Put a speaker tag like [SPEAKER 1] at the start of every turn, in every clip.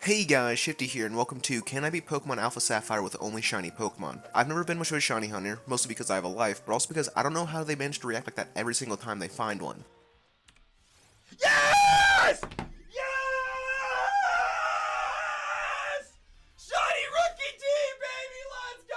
[SPEAKER 1] Hey guys, Shifty here, and welcome to Can I Beat Pokemon Alpha Sapphire with only shiny Pokemon? I've never been much of a shiny hunter, mostly because I have a life, but also because I don't know how they manage to react like that every single time they find one.
[SPEAKER 2] Yes! Yes! Shiny rookie team, baby! Let's go!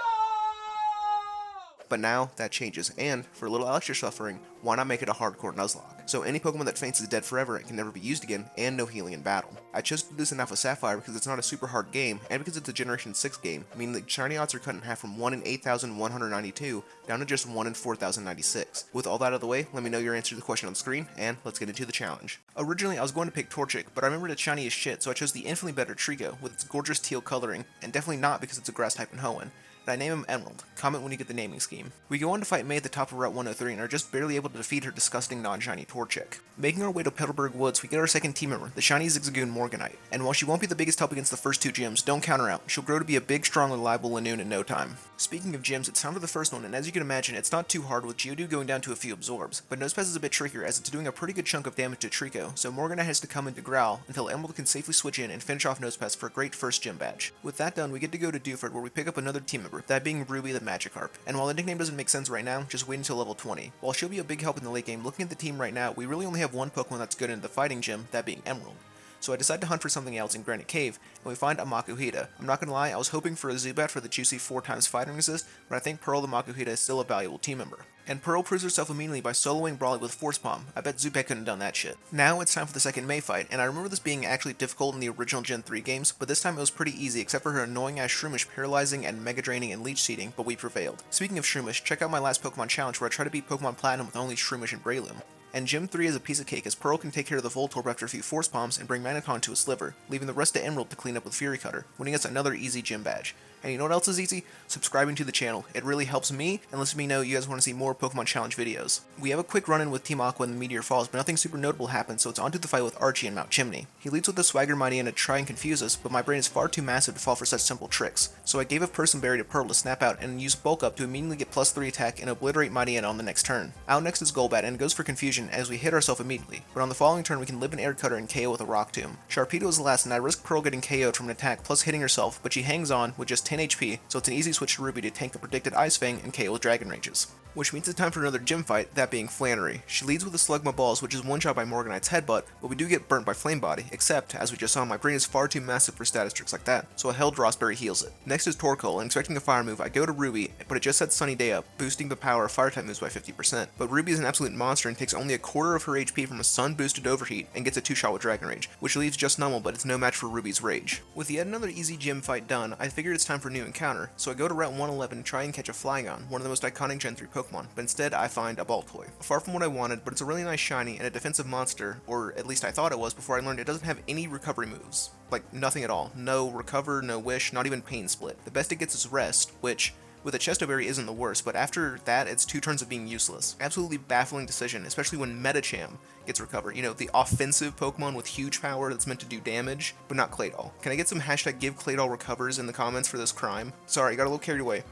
[SPEAKER 1] But now, that changes, and, for a little extra suffering, why not make it a hardcore nuzlocke? So any Pokemon that faints is dead forever and can never be used again, and no healing in battle. I chose to do this in Alpha Sapphire because it's not a super hard game, and because it's a Generation 6 game, meaning that shiny odds are cut in half from 1 in 8,192 down to just 1 in 4,096. With all that out of the way, let me know your answer to the question on the screen, and let's get into the challenge. Originally, I was going to pick Torchic, but I remembered it's shiny as shit, so I chose the infinitely better Trico with its gorgeous teal coloring, and definitely not because it's a grass type in Hoenn. And I name him Emerald. Comment when you get the naming scheme. We go on to fight May at the top of Route 103 and are just barely able to defeat her disgusting non-shiny Torchic. Making our way to Petalburg Woods, we get our second team member, the shiny Zigzagoon Morganite. And while she won't be the biggest help against the first two gyms, don't count her out. She'll grow to be a big, strong, reliable Lanoon in no time. Speaking of gyms, it's time for the first one, and as you can imagine, it's not too hard with Geodude going down to a few absorbs, but Nosepass is a bit trickier as it's doing a pretty good chunk of damage to Trico, so Morganite has to come into Growl until Emerald can safely switch in and finish off Nosepass for a great first gym badge. With that done, we get to go to Dewford where we pick up another team member, that being Ruby the Magikarp. And while the nickname doesn't make sense right now, just wait until level 20. While she'll be a big help in the late game, looking at the team right now, we really only have one Pokemon that's good in the fighting gym, that being Emerald. So I decide to hunt for something else in Granite Cave, and we find a Makuhita. I'm not gonna lie, I was hoping for a Zubat for the juicy 4x fighting resist, but I think Pearl the Makuhita is still a valuable team member. And Pearl proves herself immediately by soloing Brawly with Force Palm. I bet Zubat couldn't have done that shit. Now it's time for the second May fight, and I remember this being actually difficult in the original Gen 3 games, but this time it was pretty easy except for her annoying ass Shroomish paralyzing and mega draining and leech seeding, but we prevailed. Speaking of Shroomish, check out my last Pokemon challenge where I try to beat Pokemon Platinum with only Shroomish and Breloom. And Gym 3 is a piece of cake as Pearl can take care of the Voltorb after a few Force Palms and bring Maniton to a sliver, leaving the rest to Emerald to clean up with Fury Cutter, winning us another easy gym badge. And you know what else is easy? Subscribing to the channel. It really helps me and lets me know you guys want to see more Pokemon Challenge videos. We have a quick run-in with Team Aqua in the Meteor Falls, but nothing super notable happens, so it's on to the fight with Archie in Mount Chimney. He leads with a Swagger Mightyena to try and confuse us, but my brain is far too massive to fall for such simple tricks. So I gave a Person Berry to Pearl to snap out and use Bulk Up to immediately get +3 attack and obliterate Mightyena on the next turn. Out next is Golbat and goes for confusion as we hit ourselves immediately, but on the following turn we can live an Air Cutter and KO with a Rock Tomb. Sharpedo is last and I risk Pearl getting KO'd from an attack plus hitting herself, but she hangs on with just 10 HP, so it's an easy switch to Ruby to tank the predicted Ice Fang and KO with Dragon Rages. Which means it's time for another gym fight, that being Flannery. She leads with a Slugma Balls, which is one-shot by Morganite's Headbutt, but we do get burnt by Flame Body, except, as we just saw, my brain is far too massive for status tricks like that, so a Held Rossberry heals it. Next is Torkoal, and expecting a fire move, I go to Ruby, but it just sets Sunny Day up, boosting the power of Fire-type moves by 50%. But Ruby is an absolute monster and takes only a quarter of her HP from a Sun-boosted Overheat, and gets a 2-shot with Dragon Rage, which leaves just normal, but it's no match for Ruby's Rage. With yet another easy gym fight done, I figured it's time for a new encounter, so I go to Route 111 and try and catch a Flygon, one of the most iconic Gen 3 Pokemon, but instead I find a Baltoy. Far from what I wanted, but it's a really nice shiny and a defensive monster, or at least I thought it was before I learned it doesn't have any recovery moves. Like, nothing at all. No recover, no wish, not even pain split. The best it gets is rest, which, with a Chesto Berry isn't the worst, but after that, it's 2 turns of being useless. Absolutely baffling decision, especially when Medicham gets recovered. You know, the offensive Pokemon with huge power that's meant to do damage, but not Claydol. Can I get some hashtag give Claydol recovers in the comments for this crime? Sorry, got a little carried away.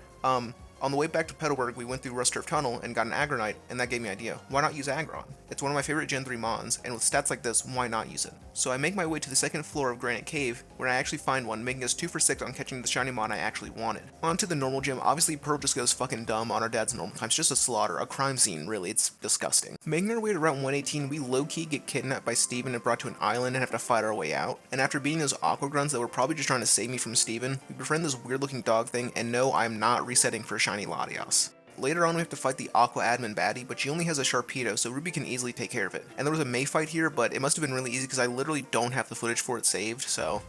[SPEAKER 1] On the way back to Petalburg, we went through Rust Turf Tunnel and got an Aggronite, and that gave me an idea. Why not use Aggron? It's one of my favorite Gen 3 Mons, and with stats like this, why not use it? So I make my way to the second floor of Granite Cave, where I actually find one, making us 2 for 6 on catching the shiny mon I actually wanted. On to the normal gym, obviously Pearl just goes fucking dumb on our dad's normal times, just a slaughter, a crime scene, really, it's disgusting. Making our way to Route 118, we low-key get kidnapped by Steven and brought to an island and have to fight our way out. And after beating those Aqua grunts that were probably just trying to save me from Steven, we befriend this weird-looking dog thing, and no, I'm not resetting for shiny Latios. Later on we have to fight the Aqua admin baddie, but she only has a Sharpedo, so Ruby can easily take care of it. And there was a May fight here, but it must have been really easy because I literally don't have the footage for it saved, so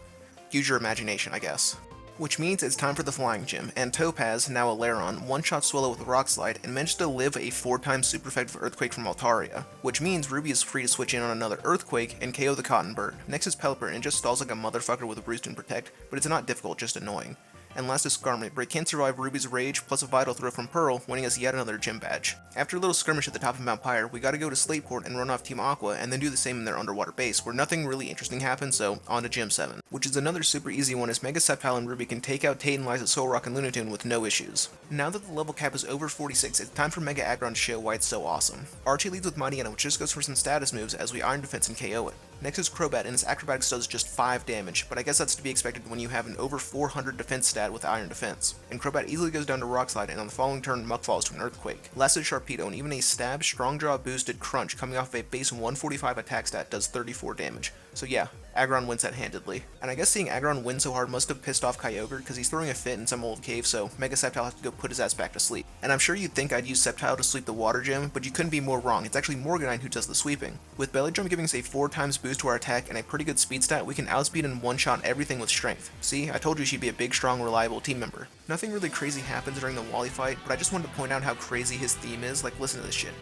[SPEAKER 1] use your imagination, I guess. Which means it's time for the Flying Gym, and Topaz, now a Lairon, one-shot Swallow with a Rock Slide, and managed to live a 4-time super effective Earthquake from Altaria, which means Ruby is free to switch in on another Earthquake and KO the Cotton Bird. Next is Pelipper, and it just stalls like a motherfucker with a Roost and Protect, but it's not difficult, just annoying. And last is Skarmory, but it can't survive Ruby's Rage plus a Vital Throw from Pearl, winning us yet another gym badge. After a little skirmish at the top of Mount Pyre, we gotta go to Slateport and run off Team Aqua, and then do the same in their underwater base, where nothing really interesting happens, so on to Gym 7. Which is another super easy one as Mega Sceptile and Ruby can take out Tate and Liza Solrock and Lunatone with no issues. Now that the level cap is over 46, it's time for Mega Aggron to show why it's so awesome. Archie leads with Mightyena, which just goes for some status moves as we Iron Defense and KO it. Next is Crobat, and his acrobatics does just 5 damage, but I guess that's to be expected when you have an over 400 defense stat with Iron Defense. And Crobat easily goes down to Rock Slide, and on the following turn, Muck falls to an Earthquake. Last is Sharpedo, and even a Stab, Strong Jaw boosted Crunch coming off of a base 145 attack stat does 34 damage. So yeah, Aggron wins that handedly. And I guess seeing Aggron win so hard must have pissed off Kyogre, because he's throwing a fit in some old cave, so Mega Sceptile has to go put his ass back to sleep. And I'm sure you'd think I'd use Sceptile to sweep the Water Gym, but you couldn't be more wrong. It's actually Morganite who does the sweeping. With Belly Drum giving us a 4 times boost to our attack and a pretty good speed stat, we can outspeed and one-shot everything with strength. See, I told you she'd be a big, strong, reliable team member. Nothing really crazy happens during the Wally fight, but I just wanted to point out how crazy his theme is. Like, listen to this shit.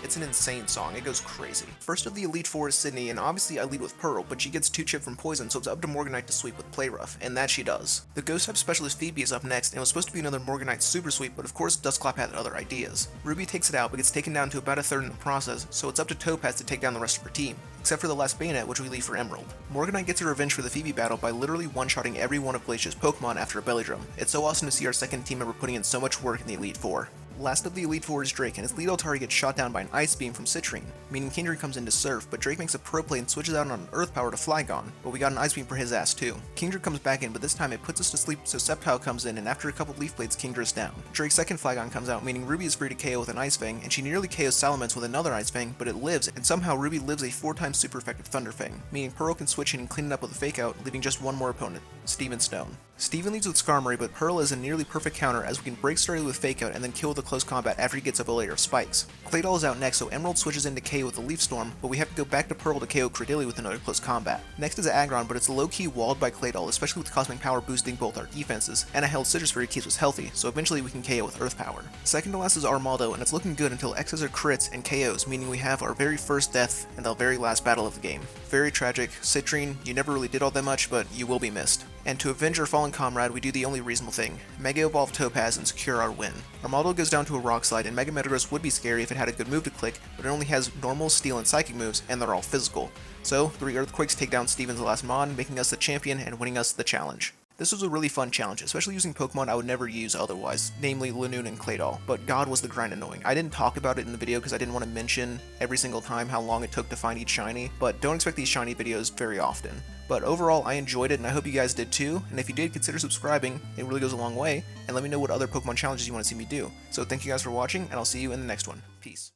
[SPEAKER 1] It's an insane song, it goes crazy. First of the Elite Four is Sydney, and obviously I lead with Pearl, but she gets 2 chip from Poison, so it's up to Morganite to sweep with Play Rough, and that she does. The Ghost type specialist Phoebe is up next, and it was supposed to be another Morganite super sweep, but of course Dustclap had other ideas. Ruby takes it out, but gets taken down to about a third in the process, so it's up to Topaz to take down the rest of her team, except for the last Bayonet, which we leave for Emerald. Morganite gets her revenge for the Phoebe battle by literally one-shotting every one of Glacier's Pokemon after a Belly Drum. It's so awesome to see our second team member putting in so much work in the Elite Four. Last of the Elite Four is Drake, and his lead Altari gets shot down by an Ice Beam from Citrine, meaning Kingdra comes in to surf, but Drake makes a pro play and switches out on an Earth Power to Flygon, but we got an Ice Beam for his ass too. Kingdra comes back in, but this time it puts us to sleep, so Sceptile comes in, and after a couple Leaf Blades, Kingdra's down. Drake's second Flygon comes out, meaning Ruby is free to KO with an Ice Fang, and she nearly KOs Salamence with another Ice Fang, but it lives, and somehow Ruby lives a 4 times super effective Thunder Fang, meaning Pearl can switch in and clean it up with a Fake Out, leaving just one more opponent, Steven Stone. Steven leads with Skarmory, but Pearl is a nearly perfect counter as we can break started with Fake Out and then kill with a close combat after he gets up a layer of spikes. Claydol is out next, so Emerald switches into KO with a Leaf Storm, but we have to go back to Pearl to KO Credilli with another close combat. Next is Aggron, but it's low-key walled by Claydol, especially with Cosmic Power boosting both our defenses, and a held Citrus Fairy keeps us healthy, so eventually we can KO with Earth Power. Second to last is Armaldo, and it's looking good until X's are crits and KOs, meaning we have our very first death and the very last battle of the game. Very tragic. Citrine, you never really did all that much, but you will be missed. And to avenge our fallen comrade, we do the only reasonable thing. Mega Evolve Topaz and secure our win. Armaldo goes down to a Rock Slide, and Mega Metagross would be scary if it had a good move to click, but it only has normal, steel, and psychic moves, and they're all physical. So, 3 Earthquakes take down Steven's last Mon, making us the champion and winning us the challenge. This was a really fun challenge, especially using Pokemon I would never use otherwise, namely Lanoon and Claydol, but god was the grind annoying. I didn't talk about it in the video because I didn't want to mention every single time how long it took to find each shiny, but don't expect these shiny videos very often. But overall, I enjoyed it, and I hope you guys did too, and if you did, consider subscribing, it really goes a long way, and let me know what other Pokemon challenges you want to see me do. So thank you guys for watching, and I'll see you in the next one. Peace.